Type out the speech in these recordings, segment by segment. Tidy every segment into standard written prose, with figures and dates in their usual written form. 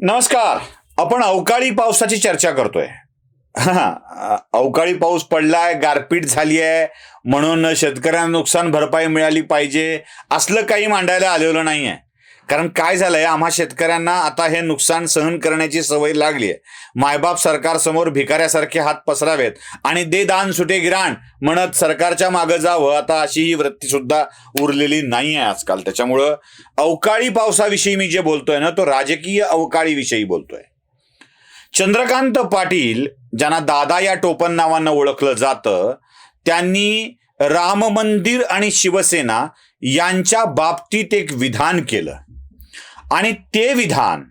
नमस्कार. आपण अवकाळी पावसाची चर्चा करतोय. अवकाळी पाऊस पडलाय, गारपीट झाली आहे म्हणून शेतकऱ्यांना नुकसान भरपाई मिळाली पाहिजे असलं काही मांडायला आलेलं नाहीये. कारण काय झालंय, आम्हा शेतकऱ्यांना आता हे नुकसान सहन करण्याची सवय लागली आहे. मायबाप सरकारसमोर भिकाऱ्यासारखे हात पसरावेत आणि दे दान सुटे गिराण म्हणत सरकारच्या मागं जावं, आता अशी ही वृत्ती सुद्धा उरलेली नाही आहे आजकाल. त्याच्यामुळं अवकाळी पावसाविषयी मी जे बोलतोय ना, तो राजकीय अवकाळी विषयी बोलतोय. चंद्रकांत पाटील, ज्यांना दादा या टोपण नावानं ओळखलं जातं, त्यांनी राम मंदिर आणि शिवसेना यांच्या बाबतीत एक विधान केलं आणि ते विधान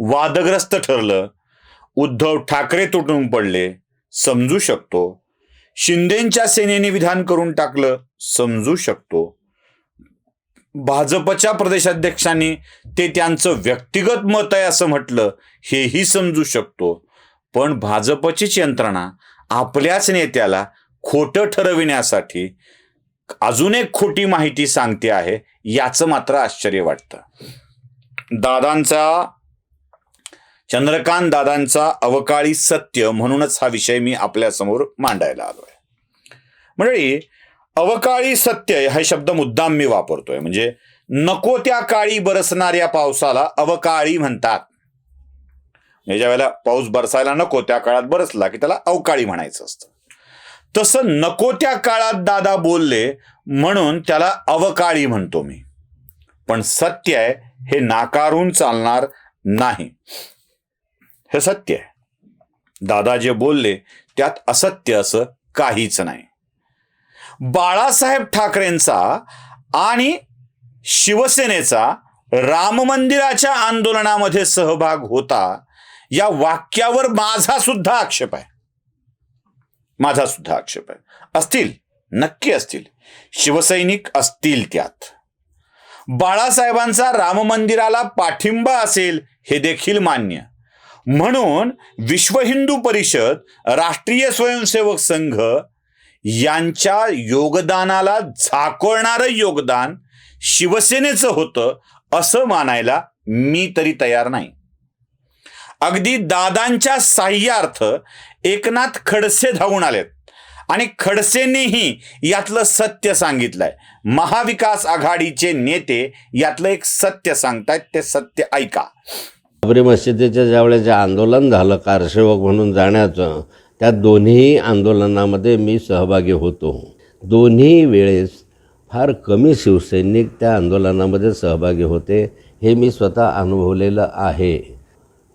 वादग्रस्त ठरलं. उद्धव ठाकरे तुटून पडले, समजू शकतो. शिंदेच्या सेनेने विधान करून टाकलं, समजू शकतो. भाजपच्या प्रदेशाध्यक्षांनी ते त्यांचं व्यक्तिगत मत आहे असं म्हटलं, हेही समजू शकतो. पण भाजपचीच यंत्रणा आपल्याच नेत्याला खोटं ठरविण्यासाठी अजून एक खोटी माहिती सांगते आहे, याचं मात्र आश्चर्य वाटतं. चंद्रकांत दादांचा अवकाळी सत्य म्हणूनच हा विषय मी आपल्यासमोर मांडायला आलोय. म्हणजे अवकाळी सत्य हा शब्द मुद्दाम मी वापरतोय. म्हणजे नको त्या काळी बरसणाऱ्या पावसाला अवकाळी म्हणतात. ज्या वेळेला पाऊस बरसायला नको त्या काळात बरसला की त्याला अवकाळी म्हणायचं असतं. तसं नको त्या काळात दादा बोलले म्हणून त्याला अवकाळी म्हणतो मी. पण सत्य आहे, हे नाकारून चालणार नाही. हे सत्य आहे. दादा जे बोलले त्यात असत्य असं काहीच नाही. बाळासाहेब ठाकरेंचा आणि शिवसेनेचा राम मंदिराच्या आंदोलनामध्ये सहभाग होता या वाक्यावर माझा सुद्धा आक्षेप आहे. असतील, नक्की असतील, शिवसैनिक असतील त्यात. बाळासाहेबांचा राम मंदिराला पाठिंबा असेल हे देखील मान्य. म्हणून विश्व हिंदू परिषद, राष्ट्रीय स्वयंसेवक संघ यांच्या योगदानाला झाकोळणारं योगदान शिवसेनेचं होतं असं मानायला मी तरी तयार नाही. अगदी दादांच्या साह्यार्थ एकनाथ खडसे धावून आलेत आणि खडसेंनीही यातलं सत्य सांगितलंय. महाविकास आघाडीचे नेते यातलं एक सत्य सांगतायत, ते सत्य ऐका. बाबरी मशिदीच्या ज्यावेळेस आंदोलन झालं कारसेवक म्हणून जाण्याचं, त्या दोन्ही आंदोलनामध्ये मी सहभागी होतो. दोन्ही वेळेस फार कमी शिवसैनिक त्या आंदोलनामध्ये सहभागी होते. हे मी स्वतः अनुभवलेलं आहे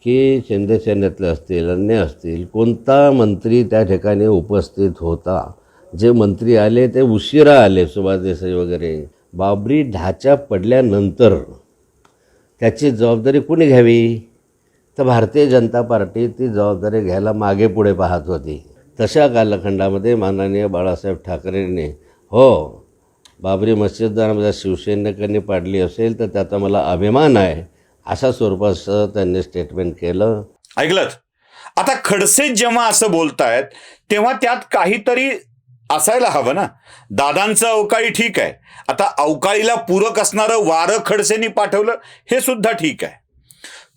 की शिंदे सेनेतले असतील, अन्य असतील, कोणता मंत्री त्या ठिकाणी उपस्थित होता. जे मंत्री आले ते उशिरा आले, सुभाष देसाई वगैरे. बाबरी ढाचा पडल्यानंतर त्याची जबाबदारी कोणी घ्यावी, तर भारतीय जनता पार्टी ती जबाबदारी घ्यायला मागे पुढे पाहत होती. तशा कालखंडामध्ये माननीय बाळासाहेब ठाकरेंनी, हो, बाबरी मस्जिद जर शिवसैनिकांनी पाडली असेल तर त्याचा मला अभिमान आहे, अशा स्वरूपाचं त्यांनी स्टेटमेंट केलं. ऐकलं. आता खडसे जेव्हा असं बोलतायत तेव्हा त्यात काहीतरी असायला हवं ना. दादांचं अवकाळी ठीक आहे, आता अवकाळीला पूरक असणारं वारं खडसेंनी पाठवलं हे सुद्धा ठीक आहे.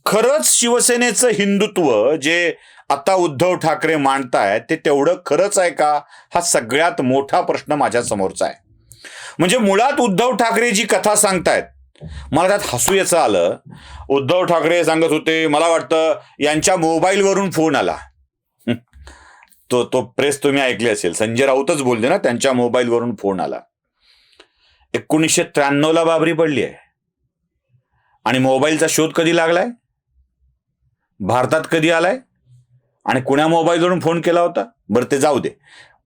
खरंच शिवसेनेचं हिंदुत्व जे आता उद्धव ठाकरे मांडतायत ते तेवढं खरंच आहे का, हा सगळ्यात मोठा प्रश्न माझ्या समोरचा आहे. म्हणजे मुळात उद्धव ठाकरे जी कथा सांगतायत, मला त्यात हसू याचं आलं. उद्धव ठाकरे सांगत होते, मला वाटतं यांच्या मोबाईलवरून फोन आला. तो प्रेस तुम्ही ऐकली असेल, संजय राऊतच बोलले ना, त्यांच्या मोबाईलवरून फोन आला. 1993ला बाबरी पडली आहे आणि मोबाईलचा शोध कधी लागलाय, भारतात कधी आलाय आणि कुण्या मोबाईलवरून फोन केला होता. बरं ते जाऊ दे,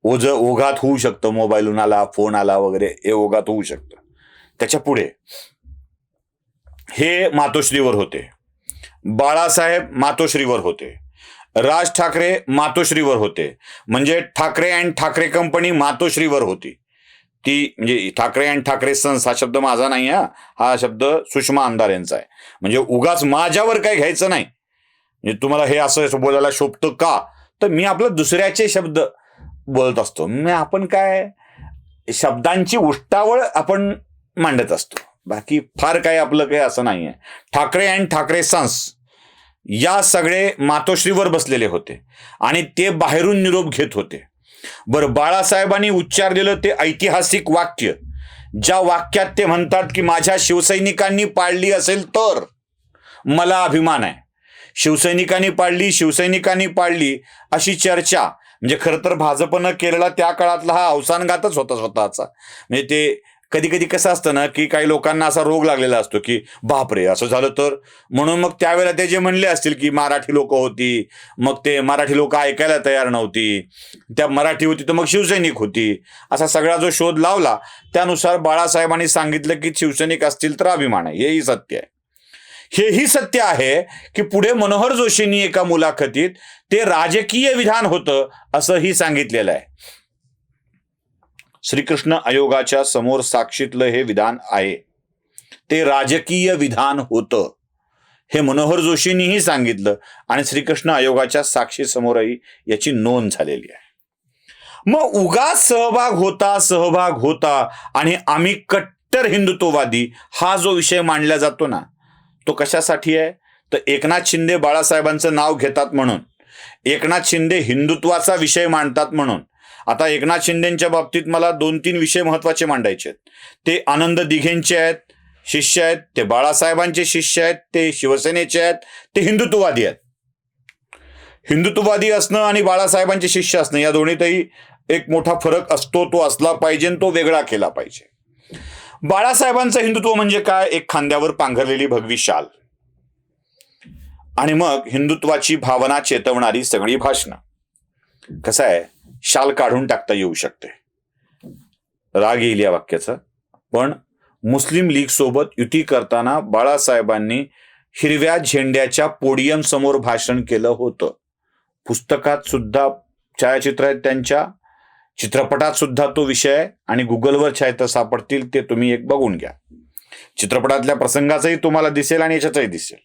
ओघात होऊ शकतं, मोबाईलवरून आला, फोन आला वगैरे, हे ओघात होऊ शकतं. त्याच्या पुढे हे मातोश्रीवर होते, बाळासाहेब मातोश्रीवर होते, राज ठाकरे मातोश्रीवर होते. म्हणजे ठाकरे अँड ठाकरे कंपनी मातोश्रीवर होती. ती म्हणजे ठाकरे अँड ठाकरे सन्स हा शब्द माझा नाही, हा शब्द सुषमा आमदार यांचा आहे. म्हणजे उगाच माझ्यावर काय घ्यायचं नाही. म्हणजे तुम्हाला हे असं बोलायला शोभतं का, तर मी आपलं दुसऱ्याचे शब्द बोलत असतो. आपण काय शब्दांची उष्टावळ आपण मांडत असतो. बाकी फार काही आपलं काही असं नाही आहे. ठाकरे अँड ठाकरे सन्स या सगळे मातोश्रीवर बसलेले होते आणि ते बाहेरून निरोप घेत होते. बरं, बाळासाहेबांनी उच्चारलेलं ते ऐतिहासिक वाक्य, ज्या वाक्यात ते म्हणतात की माझ्या शिवसैनिकांनी पाळली असेल तर मला अभिमान आहे. शिवसैनिकांनी पाळली अशी चर्चा म्हणजे खरं तर भाजपनं केलेला त्या काळातला हा अवसानघातच होता स्वतःचा. म्हणजे ते कधी कधी कसं असतं ना की काही लोकांना असा रोग लागलेला असतो की बापरे असं झालं तर, म्हणून मग त्यावेळेला ते जे म्हणले असतील की मराठी लोक होती, मग ते मराठी लोक ऐकायला तयार नव्हती, त्या मराठी होती तर मग शिवसैनिक होती, असा सगळा जो शोध लावला त्यानुसार बाळासाहेबांनी सांगितलं की शिवसैनिक असतील तर अभिमान आहे. हेही सत्य आहे. हेही सत्य आहे की पुढे मनोहर जोशींनी एका मुलाखतीत ते राजकीय विधान होतं असंही सांगितलेलं आहे. श्रीकृष्ण आयोगाच्या समोर साक्षीतलं हे विधान आहे, ते राजकीय विधान होतं हे मनोहर जोशींनीही सांगितलं आणि श्रीकृष्ण आयोगाच्या साक्षी समोरही याची नोंद झालेली आहे. मग उगाच सहभाग होता आणि आम्ही कट्टर हिंदुत्ववादी हा जो विषय मांडला जातो ना, तो कशासाठी आहे तर एकनाथ शिंदे बाळासाहेबांचं नाव घेतात म्हणून, एकनाथ शिंदे हिंदुत्वाचा विषय मांडतात म्हणून. आता एकनाथ शिंदेच्या बाबतीत मला 2-3 विषय महत्वाचे मांडायचे आहेत. ते आनंद दिघेंचे आहेत, शिष्य आहेत, ते बाळासाहेबांचे शिष्य आहेत, ते शिवसेनेचे आहेत, ते हिंदुत्ववादी आहेत. हिंदुत्ववादी असणं आणि बाळासाहेबांचे शिष्य असणं या दोन्हीतही एक मोठा फरक असतो, तो असला पाहिजे आणि तो वेगळा केला पाहिजे. बाळासाहेबांचं हिंदुत्व म्हणजे काय, एक खांद्यावर पांघरलेली भगवी शाल आणि मग हिंदुत्वाची भावना चेतवणारी सगळी भाषणं. कसं आहे, शाल काढून टाकता येऊ शकते, राग येईल या वाक्याचा, पण मुस्लिम लीग सोबत युती करताना बाळासाहेबांनी हिरव्या झेंड्याच्या पोडियम समोर भाषण केलं होतं. पुस्तकात सुद्धा छायाचित्र आहेत त्यांच्या, चित्रपटात सुद्धा तो विषय आहे आणि गुगलवर छायाचित्र सापडतील, ते तुम्ही एक बघून घ्या. चित्रपटातल्या प्रसंगाचंही तुम्हाला दिसेल आणि याच्याचंही दिसेल.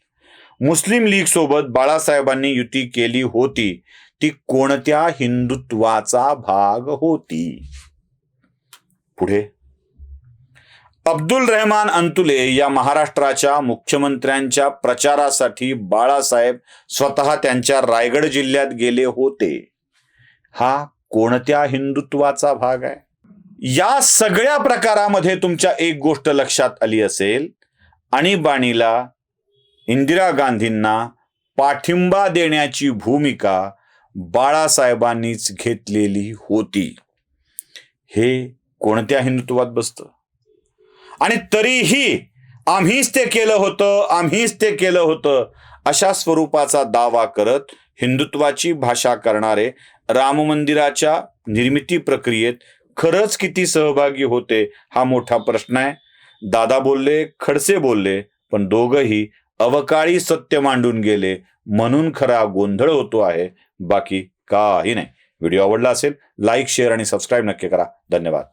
मुस्लिम लीग सोबत बाळासाहेबांनी युती केली होती, ती कोणत्या हिंदुत्वाचा भाग होती. पुढे अब्दुल रहमान अंतुले या महाराष्ट्राच्या मुख्यमंत्र्यांच्या प्रचारासाठी बाळासाहेब स्वतः त्यांच्या रायगड जिल्ह्यात गेले होते. हा कोणत्या हिंदुत्वाचा भाग आहे. या सगळ्या प्रकारामध्ये तुमच्या एक गोष्ट लक्षात आली असेल, आणीबाणीला इंदिरा गांधींना पाठिंबा देण्याची भूमिका बाळासाहेबांनीच घेतलेली होती. हे कोणत्या हिंदुत्वात बसतं. आणि तरीही आम्हीच ते केलं होतं अशा स्वरूपाचा दावा करत हिंदुत्वाची भाषा करणारे राम मंदिराच्या निर्मिती प्रक्रियेत खरंच किती सहभागी होते हा मोठा प्रश्न आहे. दादा बोलले, खडसे बोलले, पण दोघंही अवकाळी सत्य मांडून गेले म्हणून खरा गोंधळ होतो आहे, बाकी काही नाही. व्हिडिओ आवडला असेल लाईक, शेअर आणि सबस्क्राईब नक्की करा. धन्यवाद.